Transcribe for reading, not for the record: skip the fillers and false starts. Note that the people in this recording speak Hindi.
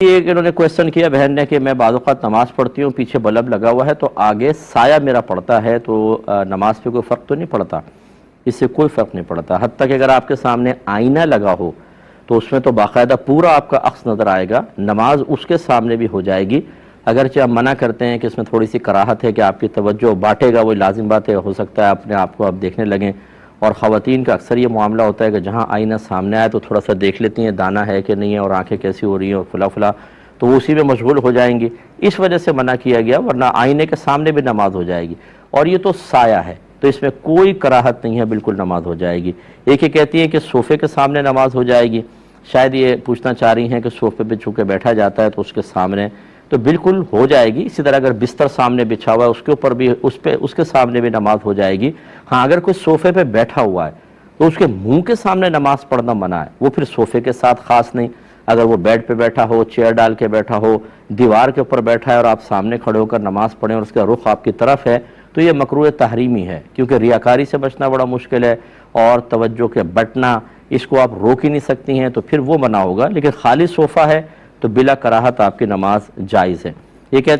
एक इन्होंने क्वेश्चन किया बहन ने कि मैं बाज़ औक़ात नमाज़ पढ़ती हूँ, पीछे बल्ब लगा हुआ है तो आगे साया मेरा पड़ता है, तो नमाज पे कोई फ़र्क तो नहीं पड़ता? इससे कोई फ़र्क नहीं पड़ता। हत्ता कि अगर आपके सामने आईना लगा हो तो उसमें तो बाकायदा पूरा आपका अक्स नज़र आएगा, नमाज उसके सामने भी हो जाएगी। अगरचे आप मना करते हैं कि इसमें थोड़ी सी कराहत है कि आपकी तवज्जो बांटेगा, वो लाजिम बात है, हो सकता है अपने आप को आप देखने लगें। और ख़वातीन का अक्सर ये मामला होता है कि जहाँ आईना सामने आए तो थोड़ा सा देख लेती हैं दाना है कि नहीं है और आंखें कैसी हो रही हैं और फुला फुला, तो वो उसी में मशगूल हो जाएंगी। इस वजह से मना किया गया, वरना आईने के सामने भी नमाज हो जाएगी। और ये तो साया है तो इसमें कोई कराहत नहीं है, बिल्कुल नमाज हो जाएगी। एक ही कहती है कि सोफ़े के सामने नमाज हो जाएगी, शायद ये पूछना चाह रही हैं कि सोफ़े पे चूँकि बैठा जाता है तो उसके सामने तो बिल्कुल हो जाएगी। इसी तरह अगर बिस्तर सामने बिछा हुआ है उसके ऊपर भी उसके सामने भी नमाज हो जाएगी। हाँ, अगर कोई सोफ़े पे बैठा हुआ है तो उसके मुंह के सामने नमाज पढ़ना मना है, वो फिर सोफ़े के साथ ख़ास नहीं। अगर वो बेड पे बैठा हो, चेयर डाल के बैठा हो, दीवार के ऊपर बैठा है और आप सामने खड़े होकर नमाज पढ़ें और उसका रुख आपकी तरफ है, तो ये मकरूह तहरीमी है, क्योंकि रियाकारी से बचना बड़ा मुश्किल है और तवज्जो के बटना इसको आप रोक ही नहीं सकती हैं, तो फिर वो मना होगा। लेकिन खाली सोफ़ा है तो बिला कराहत आपकी नमाज जायज़ है। ये कहते